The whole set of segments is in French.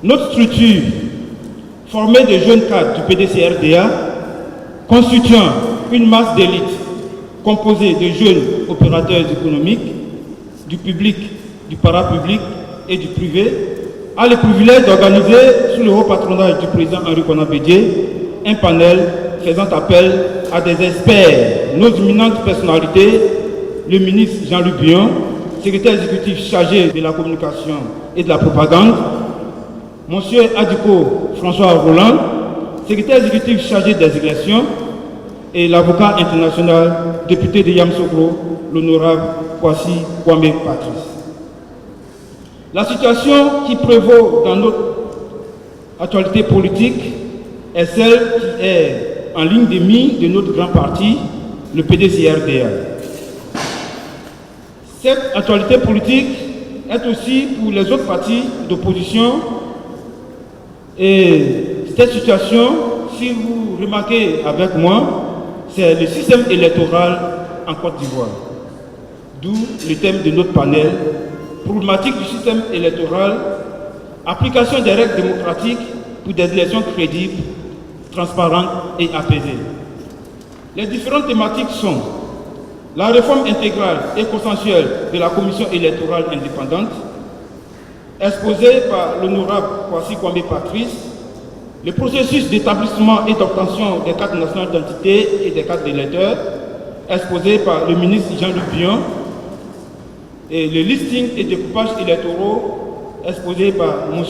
Notre structure, formée de jeunes cadres du PDC-RDA, constituant une masse d'élite composée de jeunes opérateurs économiques, du public, du parapublic et du privé, a le privilège d'organiser, sous le haut patronage du président Henri Konan Bédié, un panel faisant appel à des experts, nos éminentes personnalités, le ministre Jean-Luc Bion, secrétaire exécutif chargé de la communication et de la propagande, M. Adiko François Roland, secrétaire exécutif chargé des élections, et l'avocat international, député de Yamoussoukro, l'honorable Kwasi Kwame Patrice. La situation qui prévaut dans notre actualité politique est celle qui est en ligne de mire de notre grand parti, le PDC-RDA. Cette actualité politique est aussi pour les autres partis d'opposition et cette situation, si vous remarquez avec moi, c'est le système électoral en Côte d'Ivoire. D'où le thème de notre panel, problématique du système électoral, application des règles démocratiques pour des élections crédibles, transparentes et apaisées. Les différentes thématiques sont la réforme intégrale et consensuelle de la commission électorale indépendante, exposée par l'honorable Kwasi Kwame Patrice, le processus d'établissement et d'obtention des cartes nationales d'identité et des cartes d'électeurs, exposé par le ministre Jean-Luc Bion, et le listing et découpage électoraux, exposé par M.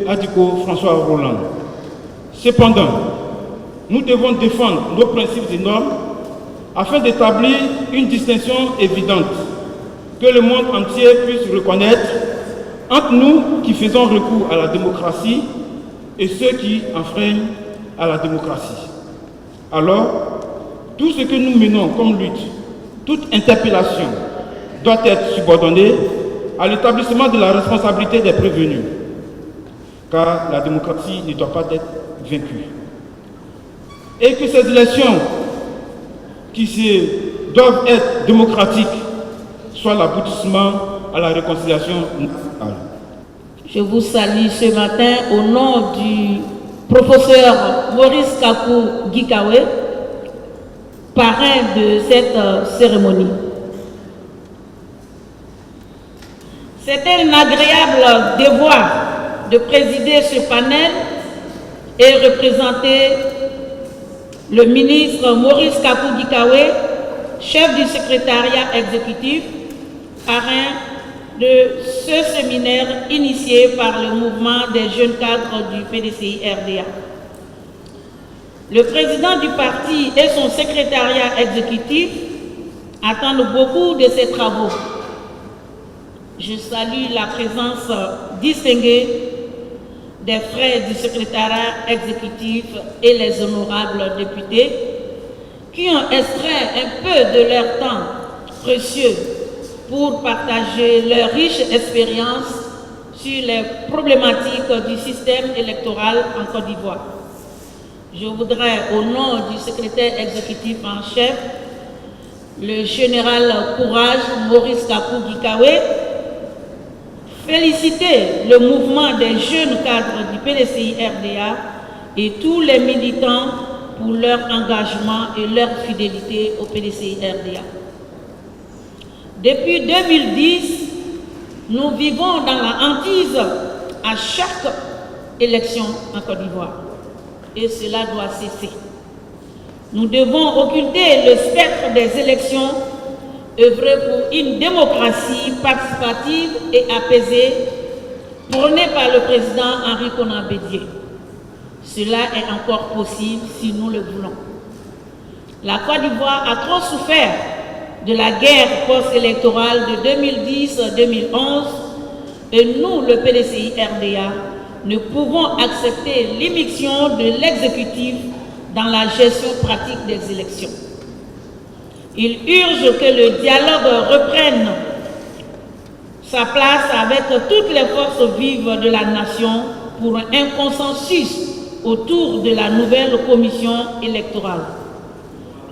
Adiko François Roland. Cependant, nous devons défendre nos principes et normes afin d'établir une distinction évidente que le monde entier puisse reconnaître entre nous qui faisons recours à la démocratie et ceux qui enfreignent à la démocratie. Alors, tout ce que nous menons comme lutte, toute interpellation doit être subordonnée à l'établissement de la responsabilité des prévenus, car la démocratie ne doit pas être vaincue. Et que ces élections qui doivent être démocratiques soient l'aboutissement à la réconciliation nationale. Je vous salue ce matin au nom du professeur Maurice Kakou Gikawe, parrain de cette cérémonie. C'était un agréable devoir de présider ce panel et représenter le ministre Maurice Kakou Gikawe, chef du secrétariat exécutif, parrain de ce séminaire initié par le mouvement des jeunes cadres du PDCI-RDA. Le président du parti et son secrétariat exécutif attendent beaucoup de ces travaux. Je salue la présence distinguée des frères du secrétariat exécutif et les honorables députés qui ont extrait un peu de leur temps précieux pour partager leur riche expérience sur les problématiques du système électoral en Côte d'Ivoire. Je voudrais, au nom du secrétaire exécutif en chef, le général Courage Maurice Kakou Gikawe, féliciter le mouvement des jeunes cadres du PDCI-RDA et tous les militants pour leur engagement et leur fidélité au PDCI-RDA. Depuis 2010, nous vivons dans la hantise à chaque élection en Côte d'Ivoire. Et cela doit cesser. Nous devons occulter le spectre des élections, œuvrer pour une démocratie participative et apaisée, prônée par le président Henri Konan Bédié. Cela est encore possible si nous le voulons. La Côte d'Ivoire a trop souffert de la guerre post-électorale de 2010-2011 et nous, le PDCI-RDA, ne pouvons accepter l'immixtion de l'exécutif dans la gestion pratique des élections. Il urge que le dialogue reprenne sa place avec toutes les forces vives de la nation pour un consensus autour de la nouvelle commission électorale.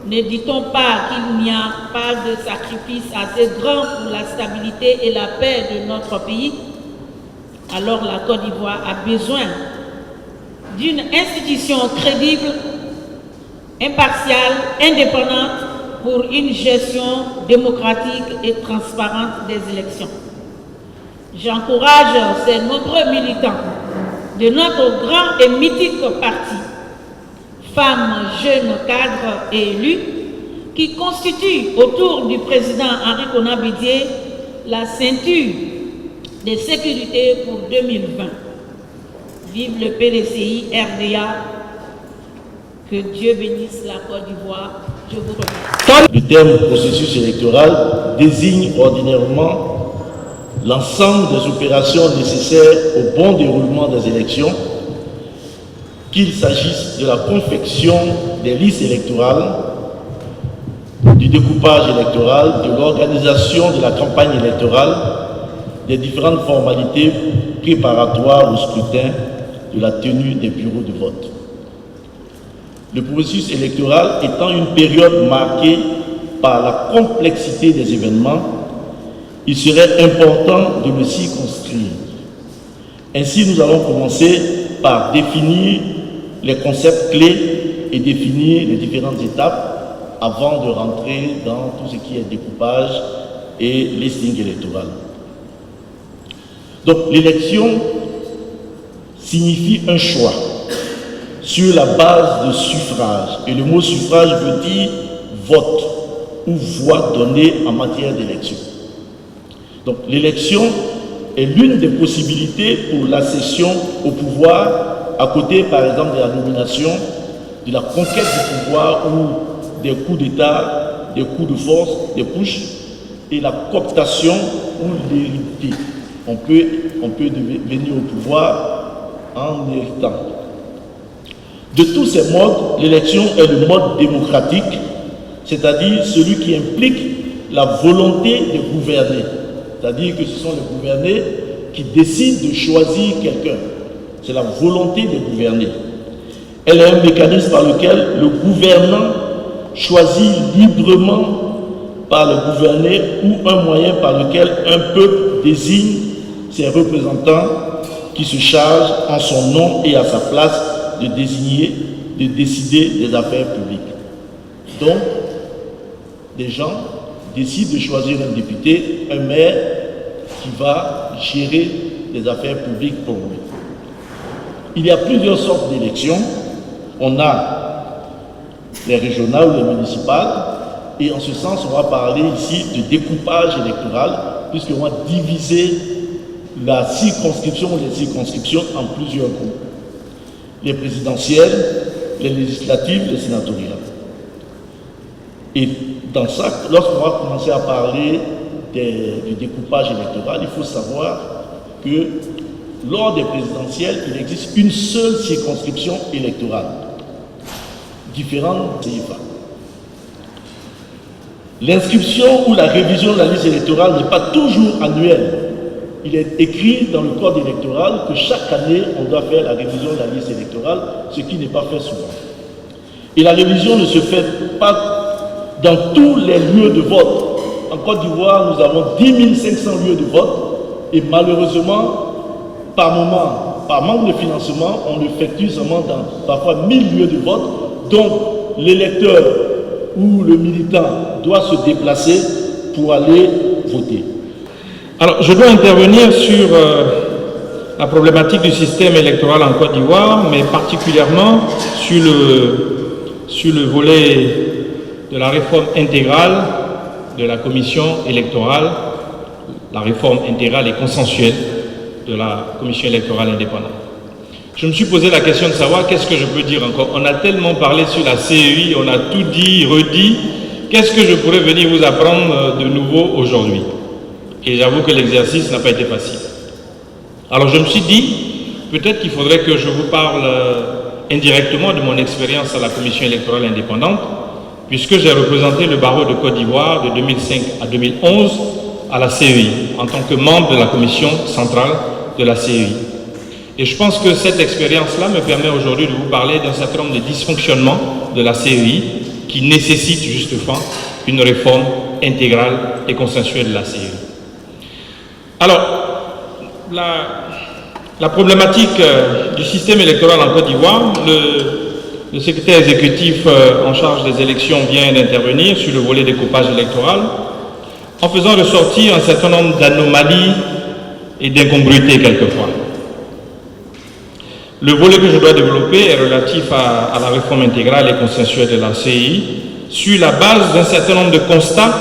Ne dit-on pas qu'il n'y a pas de sacrifice assez grand pour la stabilité et la paix de notre pays? Alors la Côte d'Ivoire a besoin d'une institution crédible, impartiale, indépendante pour une gestion démocratique et transparente des élections. J'encourage ces nombreux militants de notre grand et mythique parti, femmes, jeunes, cadres et élus, qui constituent autour du président Henri Konan Bédié la ceinture de sécurité pour 2020. Vive le PDCI RDA, que Dieu bénisse la Côte d'Ivoire. Je vous remercie. Le terme processus électoral désigne ordinairement l'ensemble des opérations nécessaires au bon déroulement des élections, qu'il s'agisse de la confection des listes électorales, du découpage électoral, de l'organisation de la campagne électorale, des différentes formalités préparatoires au scrutin, de la tenue des bureaux de vote. Le processus électoral étant une période marquée par la complexité des événements, il serait important de le circonscrire. Ainsi, nous allons commencer par définir les concepts clés et définir les différentes étapes avant de rentrer dans tout ce qui est découpage et listing électoral. Donc, l'élection signifie un choix sur la base de suffrage. Et le mot suffrage veut dire vote ou voix donnée en matière d'élection. Donc, l'élection est l'une des possibilités pour l'accession au pouvoir, à côté, par exemple, de la nomination, de la conquête du pouvoir ou des coups d'État, des coups de force, des pushs, et la cooptation ou l'hérité. On peut venir au pouvoir en héritant. De tous ces modes, l'élection est le mode démocratique, c'est-à-dire celui qui implique la volonté de gouverner. C'est-à-dire que ce sont les gouvernés qui décident de choisir quelqu'un. C'est la volonté de gouverner. Elle est un mécanisme par lequel le gouvernant choisit librement par le gouverné ou un moyen par lequel un peuple désigne ses représentants qui se chargent en son nom et à sa place de désigner, de décider des affaires publiques. Donc, des gens décident de choisir un député, un maire qui va gérer les affaires publiques pour lui. Il y a plusieurs sortes d'élections. On a les régionales ou les municipales, et en ce sens, on va parler ici de découpage électoral, puisqu'on va diviser la circonscription ou les circonscriptions en plusieurs groupes. Les présidentielles, les législatives, les sénatoriales. Et dans ça, lorsqu'on va commencer à parler du découpage électoral, il faut savoir que lors des présidentielles, il existe une seule circonscription électorale, différente des CFA. L'inscription ou la révision de la liste électorale n'est pas toujours annuelle. Il est écrit dans le code électoral que chaque année, on doit faire la révision de la liste électorale, ce qui n'est pas fait souvent. Et la révision ne se fait pas dans tous les lieux de vote. En Côte d'Ivoire, nous avons 10 500 lieux de vote et malheureusement, par moment, par manque de financement, on l'effectue seulement dans parfois 1000 lieux de vote. Donc, l'électeur ou le militant doit se déplacer pour aller voter. Alors, je dois intervenir sur la problématique du système électoral en Côte d'Ivoire, mais particulièrement sur le volet de la réforme intégrale de la commission électorale, la réforme intégrale et consensuelle de la commission électorale indépendante. Je me suis posé la question de savoir qu'est-ce que je peux dire encore. On a tellement parlé sur la CEI, on a tout dit, redit. Qu'est-ce que je pourrais venir vous apprendre de nouveau aujourd'hui? Et j'avoue que l'exercice n'a pas été facile. Alors je me suis dit, peut-être qu'il faudrait que je vous parle indirectement de mon expérience à la commission électorale indépendante, puisque j'ai représenté le barreau de Côte d'Ivoire de 2005 à 2011 à la CEI, en tant que membre de la commission centrale de la CEI. Et je pense que cette expérience-là me permet aujourd'hui de vous parler d'un certain nombre de dysfonctionnements de la CEI qui nécessitent justement une réforme intégrale et consensuelle de la CEI. Alors, La problématique du système électoral en Côte d'Ivoire, le secrétaire exécutif en charge des élections vient d'intervenir sur le volet découpage électoral en faisant ressortir un certain nombre d'anomalies et d'incongruités quelquefois. Le volet que je dois développer est relatif à la réforme intégrale et consensuelle de la CEI sur la base d'un certain nombre de constats,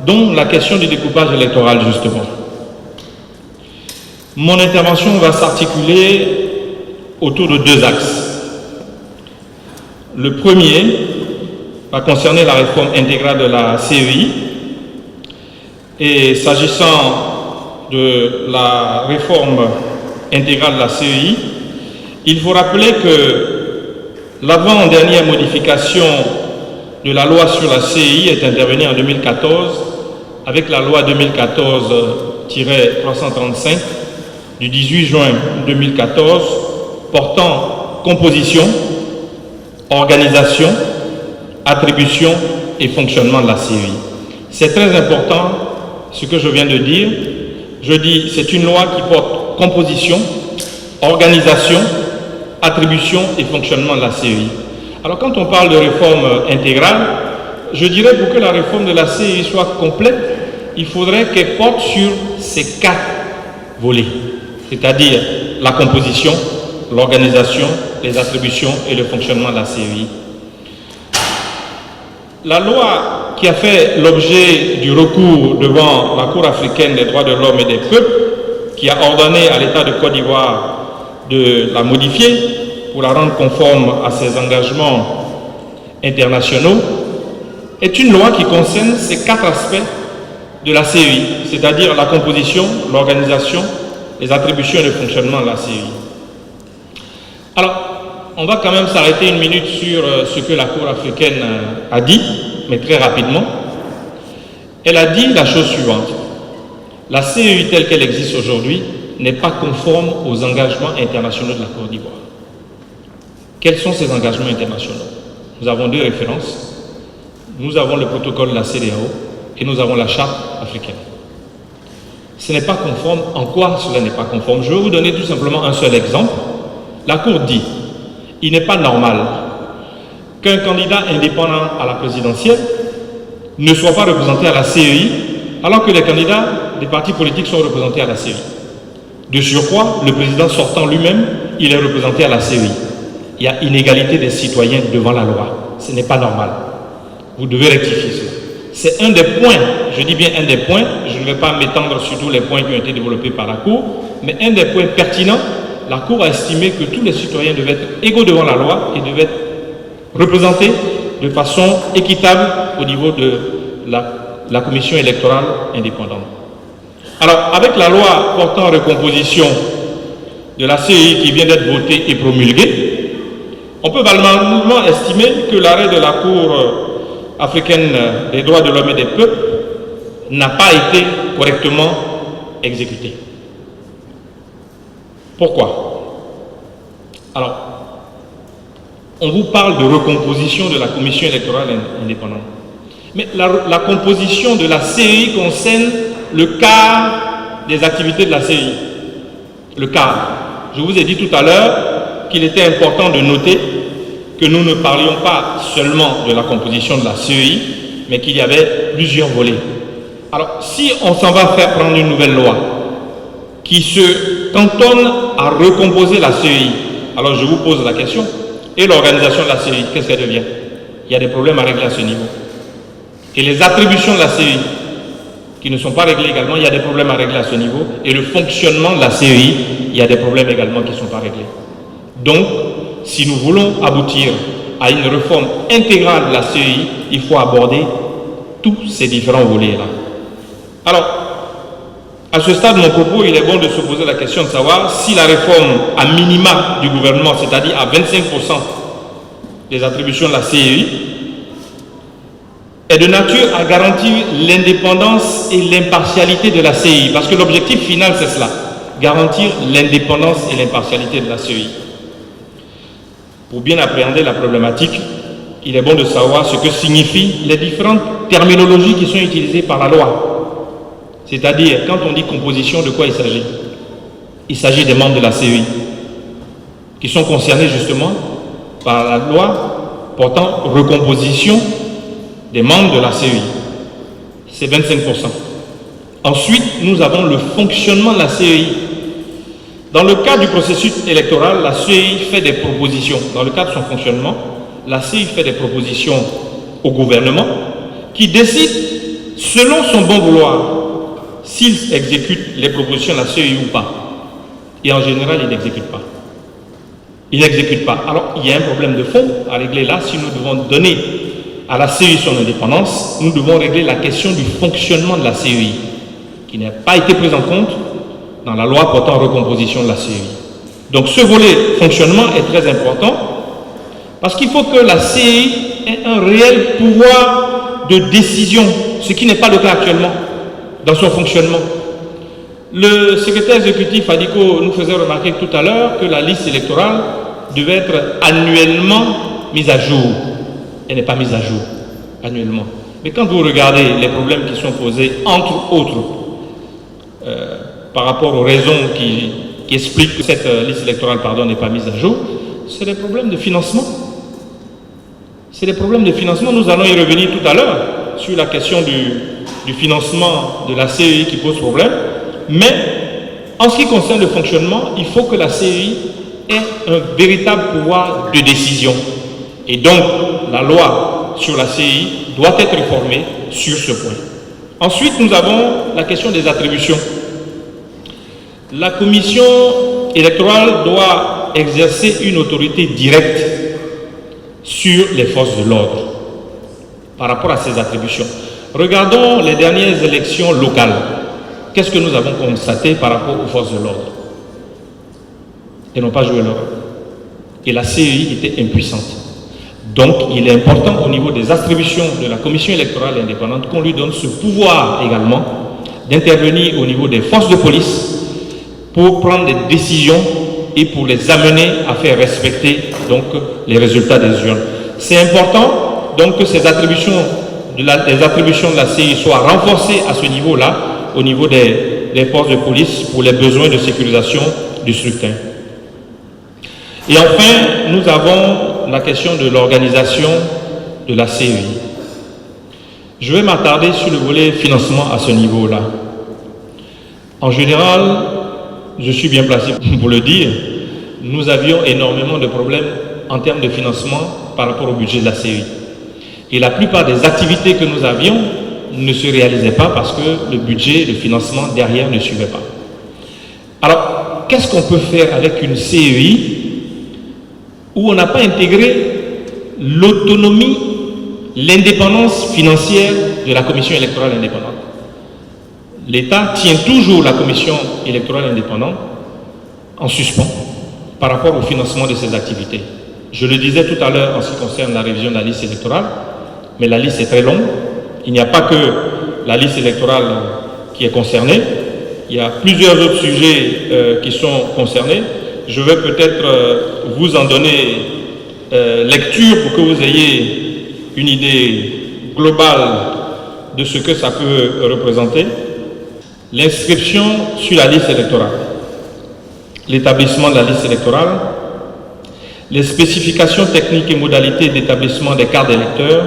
dont la question du découpage électoral justement. Mon intervention va s'articuler autour de deux axes. Le premier va concerner la réforme intégrale de la CEI. Et s'agissant de la réforme intégrale de la CEI, il faut rappeler que l'avant-dernière modification de la loi sur la CEI est intervenue en 2014 avec la loi 2014-335 du 18 juin 2014 portant composition, organisation, attribution et fonctionnement de la CEI. C'est très important ce que je viens de dire. Je dis c'est une loi qui porte composition, organisation, attribution et fonctionnement de la CEI. Alors quand on parle de réforme intégrale, je dirais pour que la réforme de la CEI soit complète, il faudrait qu'elle porte sur ces 4 volets, c'est-à-dire la composition, l'organisation, les attributions et le fonctionnement de la CEI. La loi qui a fait l'objet du recours devant la Cour africaine des droits de l'homme et des peuples, qui a ordonné à l'État de Côte d'Ivoire de la modifier pour la rendre conforme à ses engagements internationaux, est une loi qui concerne ces 4 aspects de la CEI, c'est-à-dire la composition, l'organisation, les attributions et le fonctionnement de la CEI. Alors, on va quand même s'arrêter une minute sur ce que la Cour africaine a dit, mais très rapidement. Elle a dit la chose suivante. La CEI telle qu'elle existe aujourd'hui n'est pas conforme aux engagements internationaux de la Côte d'Ivoire. Quels sont ces engagements internationaux? Nous avons 2 références. Nous avons le protocole de la CEDEAO et nous avons la charte africaine. Ce n'est pas conforme. En quoi cela n'est pas conforme? Je vais vous donner tout simplement un seul exemple. La Cour dit il n'est pas normal qu'un candidat indépendant à la présidentielle ne soit pas représenté à la CEI alors que les candidats des partis politiques sont représentés à la CEI. De surcroît, le président sortant lui-même, il est représenté à la CEI. Il y a inégalité des citoyens devant la loi. Ce n'est pas normal. Vous devez rectifier cela. C'est un des points, je dis bien un des points, je ne vais pas m'étendre sur tous les points qui ont été développés par la Cour, mais un des points pertinents. La Cour a estimé que tous les citoyens devaient être égaux devant la loi et devaient être représentés de façon équitable au niveau de la commission électorale indépendante. Alors, avec la loi portant recomposition de la CEI qui vient d'être votée et promulguée, on peut valablement estimer que l'arrêt de la Cour africaine des droits de l'homme et des peuples n'a pas été correctement exécuté. Pourquoi? Alors, on vous parle de recomposition de la commission électorale indépendante. Mais la composition de la CEI concerne le quart des activités de la CEI. Le quart. Je vous ai dit tout à l'heure qu'il était important de noter que nous ne parlions pas seulement de la composition de la CEI, mais qu'il y avait plusieurs volets. Alors, si on s'en va faire prendre une nouvelle loi qui se cantonne à recomposer la CEI, alors je vous pose la question, et l'organisation de la CEI, qu'est-ce qu'elle devient? Il y a des problèmes à régler à ce niveau. Et les attributions de la CEI, qui ne sont pas réglées également, il y a des problèmes à régler à ce niveau. Et le fonctionnement de la CEI, il y a des problèmes également qui ne sont pas réglés. Donc, si nous voulons aboutir à une réforme intégrale de la CEI, il faut aborder tous ces différents volets-là. Alors, à ce stade de mon propos, il est bon de se poser la question de savoir si la réforme à minima du gouvernement, c'est-à-dire à 25% des attributions de la CEI, est de nature à garantir l'indépendance et l'impartialité de la CEI. Parce que l'objectif final, c'est cela, garantir l'indépendance et l'impartialité de la CEI. Pour bien appréhender la problématique, il est bon de savoir ce que signifient les différentes terminologies qui sont utilisées par la loi. C'est-à-dire, quand on dit composition, de quoi il s'agit? Il s'agit des membres de la CEI qui sont concernés justement par la loi portant recomposition des membres de la CEI. C'est 25%. Ensuite, nous avons le fonctionnement de la CEI. Dans le cadre du processus électoral, la CEI fait des propositions. Dans le cadre de son fonctionnement, la CEI fait des propositions au gouvernement qui décide, selon son bon vouloir, s'il exécute les propositions de la CEI ou pas. Et en général, il n'exécute pas. Il n'exécute pas. Alors, il y a un problème de fond à régler là. Si nous devons donner à la CEI son indépendance, nous devons régler la question du fonctionnement de la CEI, qui n'a pas été prise en compte dans la loi portant recomposition de la CEI. Donc, ce volet fonctionnement est très important parce qu'il faut que la CEI ait un réel pouvoir de décision, ce qui n'est pas le cas actuellement dans son fonctionnement. Le secrétaire exécutif Adiko nous faisait remarquer tout à l'heure que la liste électorale devait être annuellement mise à jour. Elle n'est pas mise à jour annuellement. Mais quand vous regardez les problèmes qui sont posés, entre autres, par rapport aux raisons qui expliquent que cette liste électorale n'est pas mise à jour, c'est des problèmes de financement. C'est des problèmes de financement. Nous allons y revenir tout à l'heure sur la question du financement de la CEI qui pose problème. Mais en ce qui concerne le fonctionnement, il faut que la CEI ait un véritable pouvoir de décision. Et donc, la loi sur la CEI doit être réformée sur ce point. Ensuite, nous avons la question des attributions. La commission électorale doit exercer une autorité directe sur les forces de l'ordre par rapport à ses attributions. Regardons les dernières élections locales. Qu'est-ce que nous avons constaté par rapport aux forces de l'ordre? Elles n'ont pas joué leur rôle. Et la CEI était impuissante. Donc, il est important au niveau des attributions de la commission électorale indépendante qu'on lui donne ce pouvoir également d'intervenir au niveau des forces de police pour prendre des décisions et pour les amener à faire respecter donc les résultats des urnes. C'est important donc que ces attributions les attributions de la CEI soient renforcées à ce niveau-là, au niveau des forces de police pour les besoins de sécurisation du scrutin. Et enfin, nous avons la question de l'organisation de la CEI. Je vais m'attarder sur le volet financement à ce niveau-là. En général, je suis bien placé pour le dire, nous avions énormément de problèmes en termes de financement par rapport au budget de la CEI. Et la plupart des activités que nous avions ne se réalisaient pas parce que le budget, le financement derrière ne suivait pas. Alors, qu'est-ce qu'on peut faire avec une CEI où on n'a pas intégré l'autonomie, l'indépendance financière de la commission électorale indépendante? L'État tient toujours la commission électorale indépendante en suspens par rapport au financement de ses activités. Je le disais tout à l'heure en ce qui concerne la révision de la liste électorale, mais la liste est très longue. Il n'y a pas que la liste électorale qui est concernée, il y a plusieurs autres sujets qui sont concernés. Je vais peut-être vous en donner lecture pour que vous ayez une idée globale de ce que ça peut représenter. L'inscription sur la liste électorale, l'établissement de la liste électorale, les spécifications techniques et modalités d'établissement des cartes d'électeurs,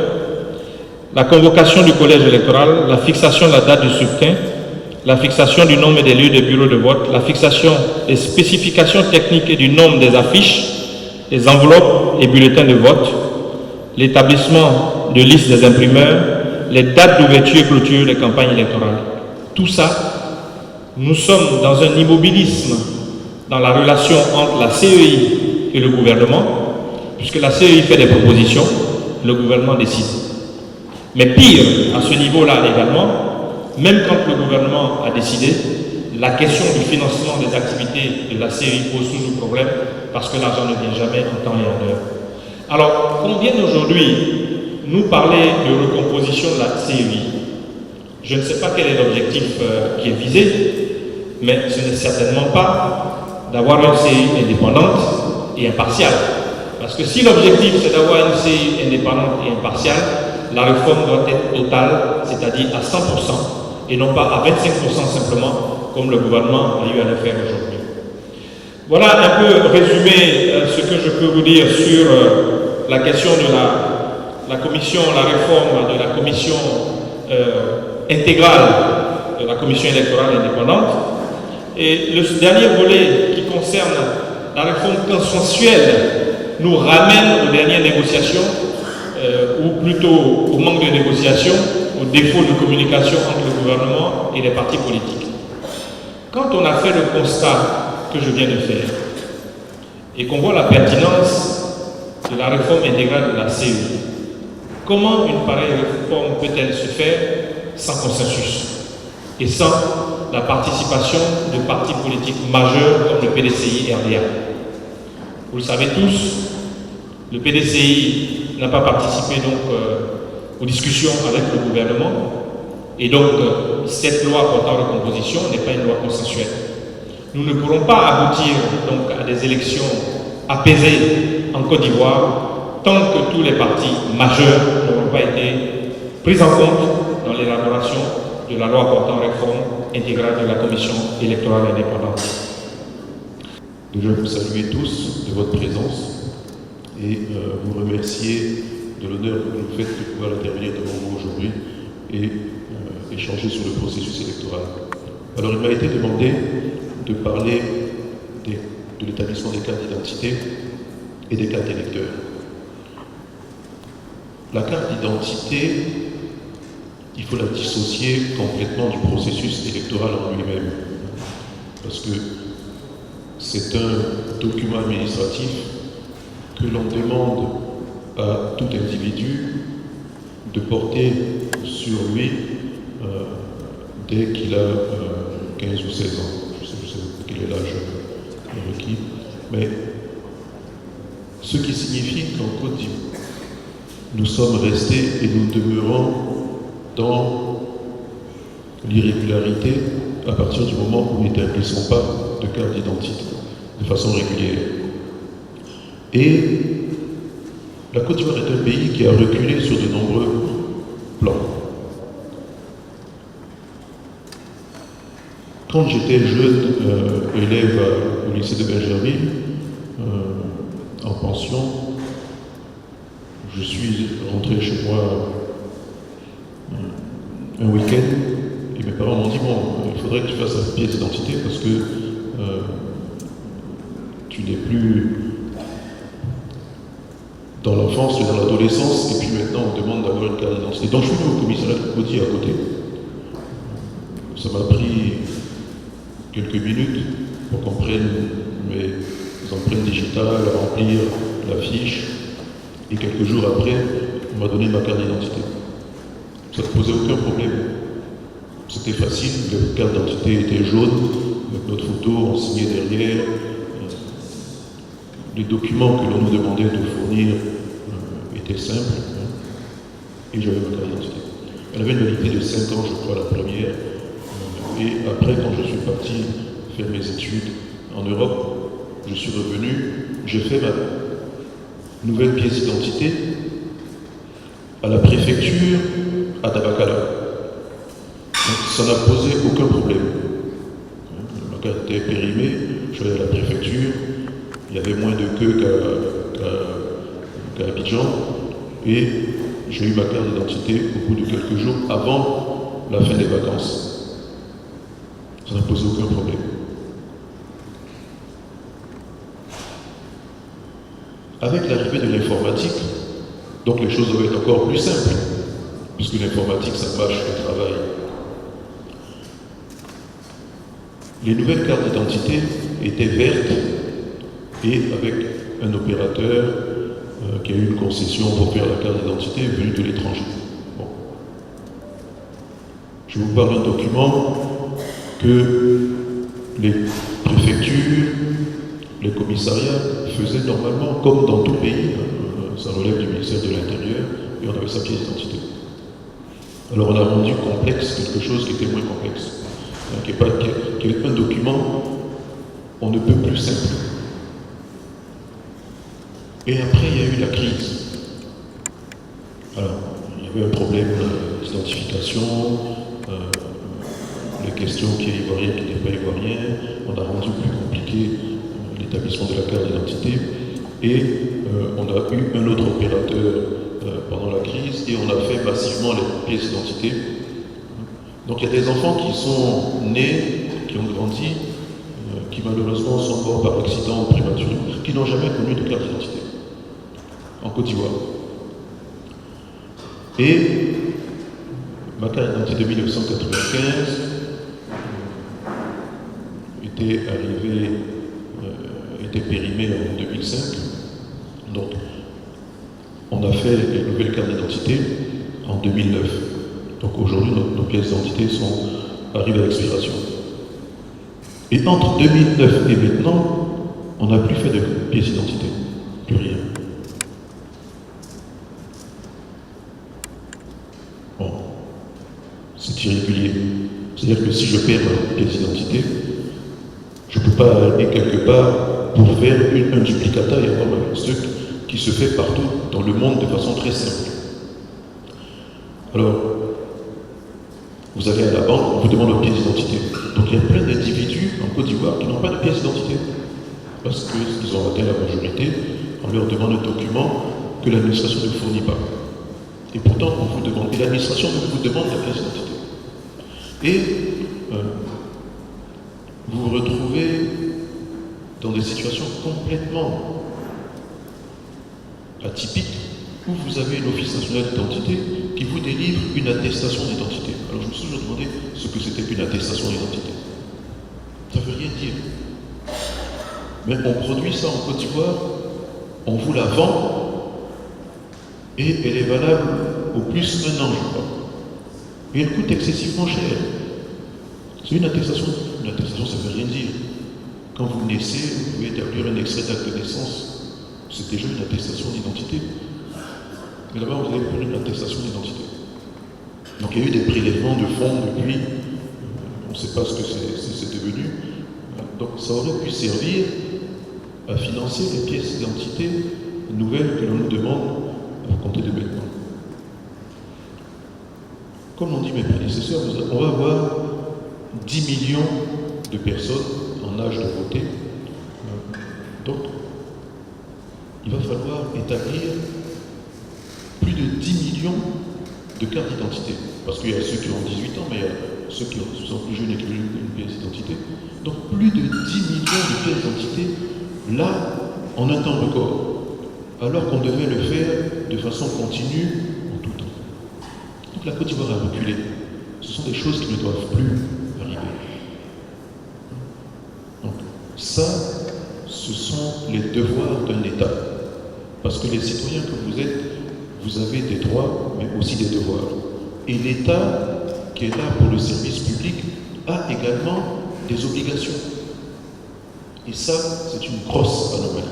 la convocation du collège électoral, la fixation de la date du scrutin, la fixation du nombre et des lieux de bureaux de vote, la fixation des spécifications techniques et du nombre des affiches, des enveloppes et bulletins de vote, l'établissement de listes des imprimeurs, les dates d'ouverture et clôture des campagnes électorales. Tout ça, nous sommes dans un immobilisme dans la relation entre la CEI et le gouvernement, puisque la CEI fait des propositions, le gouvernement décide. Mais pire, à ce niveau-là également, même quand le gouvernement a décidé, la question du financement des activités de la CEI pose toujours problème parce que l'argent ne vient jamais en temps et en heure. Alors, qu'on vienne aujourd'hui nous parler de recomposition de la CEI, je ne sais pas quel est l'objectif qui est visé, mais ce n'est certainement pas d'avoir une CEI indépendante et impartiale. Parce que si l'objectif c'est d'avoir une CEI indépendante et impartiale, la réforme doit être totale, c'est-à-dire à 100%, et non pas à 25% simplement, comme le gouvernement a eu à le faire aujourd'hui. Voilà un peu résumé ce que je peux vous dire sur la question de la commission, la réforme de la commission intégrale de la commission électorale indépendante. Et le dernier volet qui concerne la réforme consensuelle nous ramène aux dernières négociations, ou plutôt au manque de négociation, au défaut de communication entre le gouvernement et les partis politiques. Quand on a fait le constat que je viens de faire, et qu'on voit la pertinence de la réforme intégrale de la CEI, comment une pareille réforme peut-elle se faire sans consensus et sans la participation de partis politiques majeurs comme le PDCI et RDA? Vous le savez tous, le PDCI n'a pas participé donc aux discussions avec le gouvernement, et donc cette loi portant recomposition n'est pas une loi consensuelle. Nous ne pourrons pas aboutir donc à des élections apaisées en Côte d'Ivoire tant que tous les partis majeurs n'auront pas été pris en compte dans l'élaboration de la loi portant réforme intégrale de la Commission électorale indépendante. Déjà, vous saluer tous de votre présence et vous remercier de l'honneur que vous nous faites de pouvoir intervenir devant vous aujourd'hui et échanger sur le processus électoral. Alors, il m'a été demandé de parler de l'établissement des cartes d'identité et des cartes d'électeurs. La carte d'identité, il faut la dissocier complètement du processus électoral en lui-même, parce que c'est un document administratif que l'on demande à tout individu de porter sur lui dès qu'il a 15 ou 16 ans. Je sais quel est l'âge requis. Mais ce qui signifie qu'en Côte d'Ivoire, nous sommes restés et nous demeurons dans l'irrégularité à partir du moment où nous n'établissons pas de carte d'identité de façon régulière. Et la Côte d'Ivoire est un pays qui a reculé sur de nombreux plans. Quand j'étais jeune élève au lycée de Benjerville, en pension, je suis rentré chez moi un week-end et mes parents m'ont dit bon, il faudrait que tu fasses un pièce d'identité parce que tu n'es plus dans l'enfance, tu es dans l'adolescence et puis maintenant on te demande d'avoir une carte d'identité. Donc je suis venu au commissariat de Cody à côté. Ça m'a pris quelques minutes pour qu'on prenne mes empreintes digitales, remplir la fiche, et quelques jours après, on m'a donné ma carte d'identité. Ça ne posait aucun problème. C'était facile, la carte d'identité était jaune, avec notre photo, on signait derrière. Les documents que l'on nous demandait de fournir étaient simples, et j'avais ma carte d'identité. Elle avait une validité de 5 ans, je crois, la première. Et après, quand je suis parti faire mes études en Europe, je suis revenu, j'ai fait ma nouvelle pièce d'identité à la préfecture à Tabakala. Donc, ça n'a posé aucun problème. Ma carte était périmée, je suis allé à la préfecture, il y avait moins de queue qu'à Abidjan, et j'ai eu ma carte d'identité au bout de quelques jours avant la fin des vacances. Ça n'a posé aucun problème. Avec l'arrivée de l'informatique, donc les choses doivent être encore plus simples, puisque l'informatique, ça marche le travail. Les nouvelles cartes d'identité étaient vertes et avec un opérateur qui a eu une concession pour faire la carte d'identité venu de l'étranger. Bon. Je vous parle d'un document que les préfectures, les commissariats faisaient normalement, comme dans tout pays, ça relève du ministère de l'Intérieur, et on avait sa pièce d'identité. Alors on a rendu complexe quelque chose qui était moins complexe, qui est un document, on ne peut plus simple. Et après, il y a eu la crise. Alors, il y avait un problème d'identification, les questions qui est ivoirien, qui n'est pas ivoirien, on a rendu plus compliqué l'établissement de la carte d'identité. Et on a eu un autre opérateur pendant la crise et on a fait massivement les pièces d'identité. Donc il y a des enfants qui sont nés, qui ont grandi, qui malheureusement sont morts par accident prématuré, qui n'ont jamais connu de carte d'identité en Côte d'Ivoire. Et ma carte d'identité de 1995 était périmée en 2005. Donc, on a fait les nouvelles cartes d'identité en 2009. Donc aujourd'hui, nos pièces d'identité sont arrivées à l'expiration. Et entre 2009 et maintenant, on n'a plus fait de pièces d'identité. Plus rien. Bon, c'est irrégulier. C'est-à-dire que si je perds ma pièce d'identité, je ne peux pas aller quelque part pour faire un duplicata et avoir un truc qui se fait partout dans le monde de façon très simple. Alors, vous allez à la banque, on vous demande une pièce d'identité. Donc il y a plein d'individus en Côte d'Ivoire qui n'ont pas de pièce d'identité parce qu'ils ont atteint la majorité, on leur demande un document que l'administration ne fournit pas. Et pourtant, on vous demande, et l'administration vous demande la pièce d'identité. Et vous vous retrouvez dans des situations complètement atypiques où vous avez l'Office national d'identité qui vous délivre une attestation d'identité. Alors je me suis toujours demandé ce que c'était qu'une attestation d'identité. Ça ne veut rien dire. Mais on produit ça en Côte d'Ivoire, on vous la vend et elle est valable au plus 1 an, je crois. Et elle coûte excessivement cher. C'est une attestation. Une attestation, ça ne veut rien dire. Quand vous naissez, vous pouvez établir un extrait d'acte de naissance. C'est déjà une attestation d'identité. Mais là-bas, vous avez pris une attestation d'identité. Donc il y a eu des prélèvements de fonds depuis. On ne sait pas ce que c'est devenu. Donc ça aurait pu servir à financer les pièces d'identité nouvelles que l'on nous demande à compter de maintenant. Comme l'ont dit mes prédécesseurs, on va avoir 10 millions de personnes en âge de voter. Donc, il va falloir établir plus de 10 millions de cartes d'identité. Parce qu'il y a ceux qui ont 18 ans, mais il y a ceux qui sont plus jeunes et qui veulent une pièce d'identité. Donc, plus de 10 millions de pièces d'identité, là, en un temps record. Alors qu'on devait le faire de façon continue en tout temps. Donc, la Côte d'Ivoire a reculé. Ce sont des choses qui ne doivent plus arriver. Donc, ça, ce sont les devoirs d'un État. Parce que les citoyens que vous êtes, vous avez des droits, mais aussi des devoirs. Et l'État, qui est là pour le service public, a également des obligations. Et ça, c'est une grosse anomalie.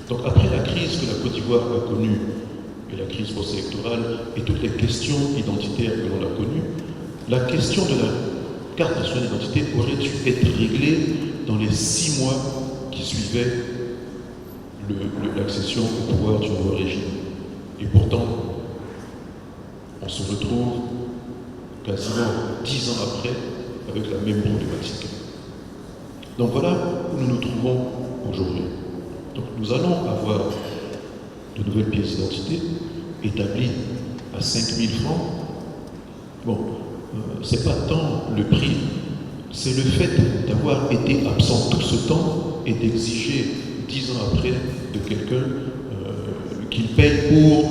Donc après la crise que la Côte d'Ivoire a connue, et la crise post-électorale, et toutes les questions identitaires que l'on a connues, la question de la carte nationale d'identité aurait dû être réglée dans les 6 mois qui suivaient l'accession au pouvoir du nouveau régime. Et pourtant, on se retrouve quasiment 10 ans après avec la même problématique. Donc voilà où nous nous trouvons aujourd'hui. Donc nous allons avoir de nouvelles pièces d'identité établies à 5 000 francs. Bon, c'est pas tant le prix, c'est le fait d'avoir été absent tout ce temps et d'exiger 10 ans après de quelqu'un qu'il paye pour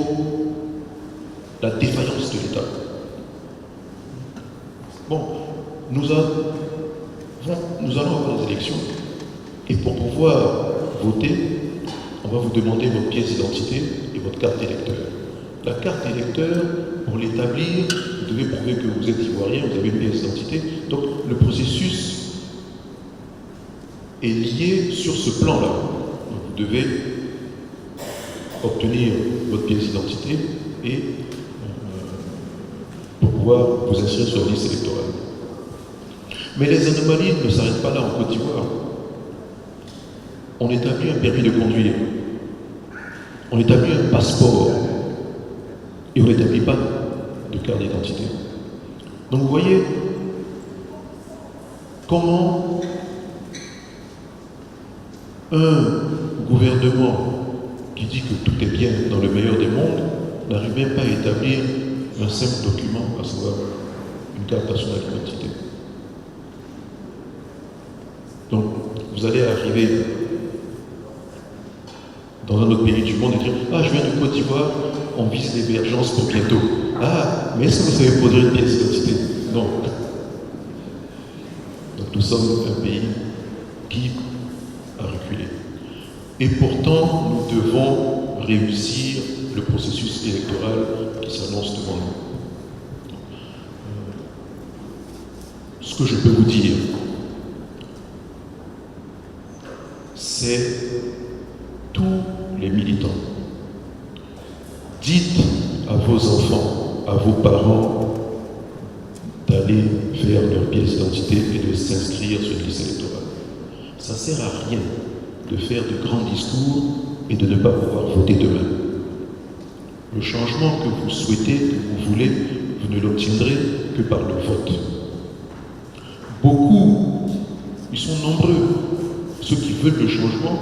la défaillance de l'État. Bon, nous allons avoir des élections et pour pouvoir voter, on va vous demander votre pièce d'identité et votre carte d'électeur. La carte d'électeur, pour l'établir, vous devez prouver que vous êtes ivoirien, vous avez une pièce d'identité. Donc le processus est lié sur ce plan-là. Vous devez obtenir votre pièce d'identité et pour pouvoir vous inscrire sur la liste électorale. Mais les anomalies ne s'arrêtent pas là en Côte d'Ivoire. On établit un permis de conduire, on établit un passeport et on n'établit pas de carte d'identité. Donc vous voyez comment Un gouvernement qui dit que tout est bien dans le meilleur des mondes n'arrive même pas à établir un simple document, à savoir une carte nationale d'identité. Donc, vous allez arriver dans un autre pays du monde et dire « Ah, je viens de Côte d'Ivoire, on vise l'émergence pour bientôt. Ah, mais est-ce que vous savez produire une pièce d'identité ?» Non. Donc, nous sommes un pays qui a reculé. Et pourtant, nous devons réussir le processus électoral qui s'annonce devant nous. Ce que je peux vous dire, c'est tous les militants. Dites à vos enfants, à vos parents, d'aller faire leur pièce d'identité et de s'inscrire sur une liste électorale. Ça ne sert à rien de faire de grands discours et de ne pas pouvoir voter demain. Le changement que vous souhaitez, que vous voulez, vous ne l'obtiendrez que par le vote. Beaucoup, ils sont nombreux, ceux qui veulent le changement,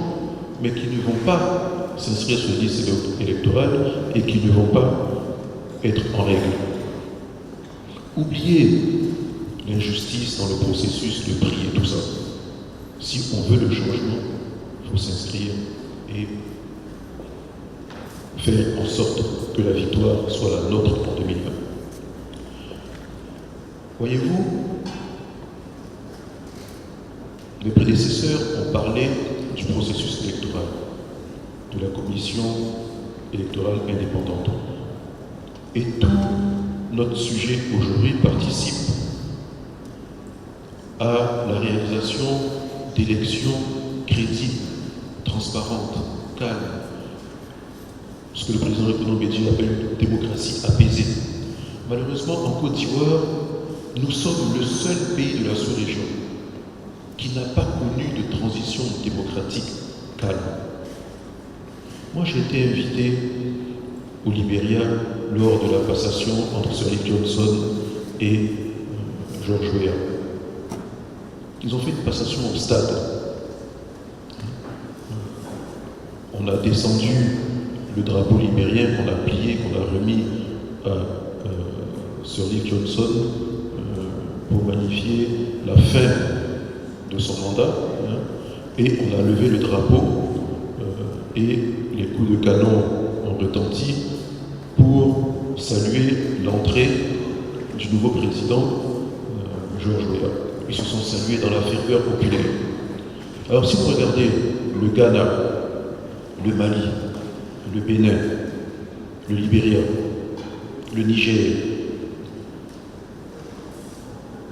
mais qui ne vont pas s'inscrire sur une liste électorale et qui ne vont pas être en règle. Oubliez l'injustice dans le processus, le prix et tout ça. Si on veut le changement, il faut s'inscrire et faire en sorte que la victoire soit la nôtre en 2020. Voyez-vous, les prédécesseurs ont parlé du processus électoral, de la commission électorale indépendante. Et tout notre sujet aujourd'hui participe à la réalisation d'élections crédibles, transparentes, calmes, ce que le président René Bédier appelle une démocratie apaisée. Malheureusement, en Côte d'Ivoire, nous sommes le seul pays de la sous-région qui n'a pas connu de transition démocratique calme. Moi, j'ai été invité au Libéria lors de la passation entre Sirleaf Johnson et George Weah. Ils ont fait une passation au stade. On a descendu le drapeau libérien qu'on a plié, qu'on a remis à Sirleaf Johnson pour magnifier la fin de son mandat, et on a levé le drapeau et les coups de canon ont retenti pour saluer l'entrée du nouveau président George Weah. Ils se sont salués dans la ferveur populaire. Alors si vous regardez le Ghana, le Mali, le Bénin, le Libéria, le Niger,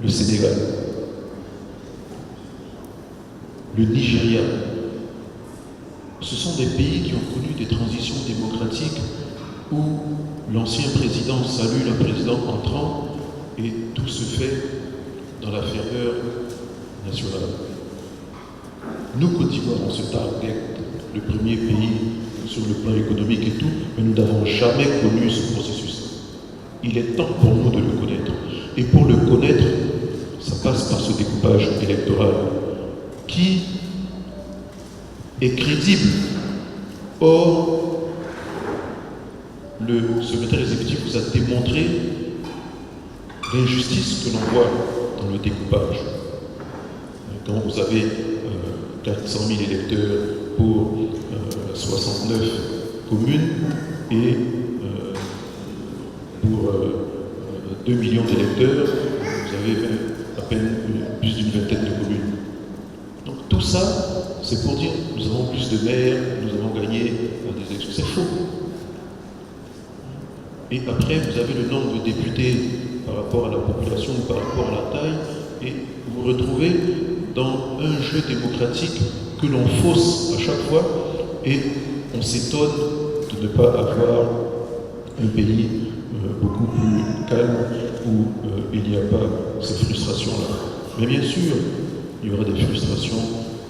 le Sénégal, le Nigeria, ce sont des pays qui ont connu des transitions démocratiques où l'ancien président salue le président entrant et tout se fait dans la ferveur nationale. Nous, Côte d'Ivoire, on se targue le premier pays sur le plan économique et tout, mais nous n'avons jamais connu ce processus. Il est temps pour nous de le connaître. Et pour le connaître, ça passe par ce découpage électoral qui est crédible. Or, le secrétaire exécutif vous a démontré l'injustice que l'on voit dans le découpage. Quand vous avez 400 000 électeurs pour 69 communes et pour 2 millions d'électeurs, vous avez à peine plus d'une vingtaine de communes. Donc tout ça, c'est pour dire nous avons plus de maires, nous avons gagné des élections. C'est faux. Et après, vous avez le nombre de députés par rapport à la population ou par rapport à la taille, et vous vous retrouvez dans un jeu démocratique que l'on fausse à chaque fois, et on s'étonne de ne pas avoir un pays beaucoup plus calme où il n'y a pas ces frustrations-là. Mais bien sûr, il y aura des frustrations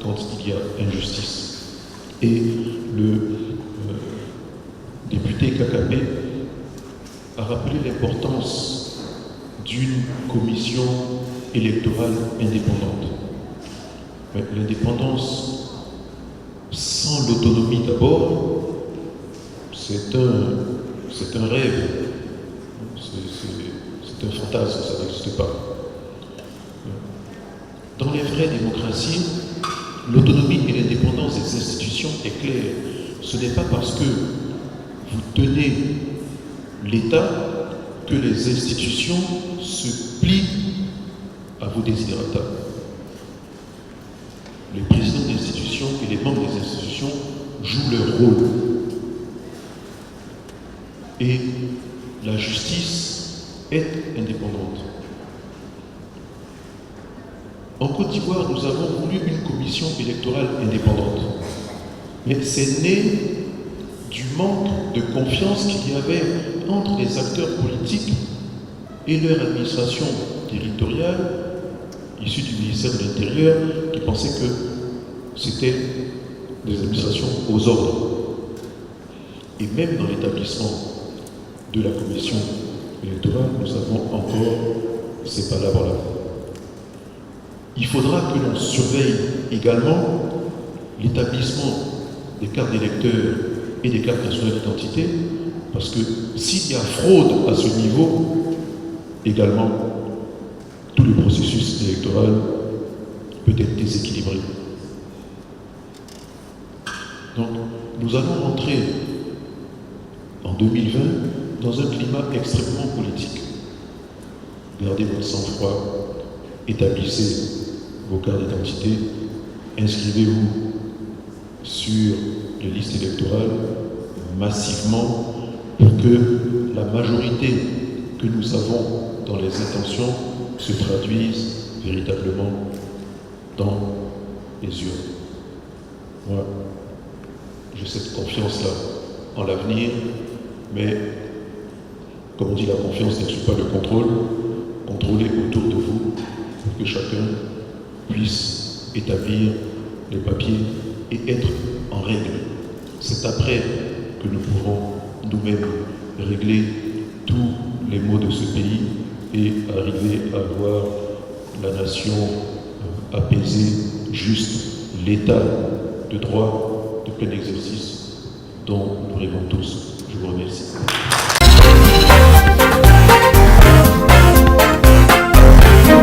quand il y a injustice. Et le député Kakabé a rappelé l'importance d'une commission électorale indépendante. Mais l'indépendance sans l'autonomie d'abord, c'est un rêve, c'est un fantasme, ça n'existe pas. Dans les vraies démocraties, l'autonomie et l'indépendance des institutions est claire. Ce n'est pas parce que vous tenez l'État que les institutions se plient à vos desiderata. Les présidents d'institutions et les membres des institutions jouent leur rôle. Et la justice est indépendante. En Côte d'Ivoire, nous avons voulu une commission électorale indépendante. Mais c'est né du manque de confiance qu'il y avait entre les acteurs politiques et leur administration territoriale, issue du ministère de l'Intérieur, qui pensaient que c'était des administrations aux ordres. Et même dans l'établissement de la commission électorale, nous avons encore ces palabres-là. Il faudra que l'on surveille également l'établissement des cartes d'électeurs et des cartes nationales d'identité, parce que s'il y a fraude à ce niveau, également, tout le processus électoral peut être déséquilibré. Donc, nous allons entrer en 2020 dans un climat extrêmement politique. Gardez votre sang-froid, établissez vos cartes d'identité, inscrivez-vous sur les listes électorales massivement pour que la majorité que nous avons dans les intentions se traduise véritablement dans les urnes. Moi, j'ai cette confiance-là en l'avenir, mais comme on dit, la confiance n'exclut pas le contrôle. Contrôlez autour de vous pour que chacun puisse établir les papiers et être en règle. C'est après que nous pourrons nous-mêmes régler tous les maux de ce pays et arriver à voir la nation apaisée, juste, l'État de droit, de plein exercice dont nous rêvons tous. Je vous remercie.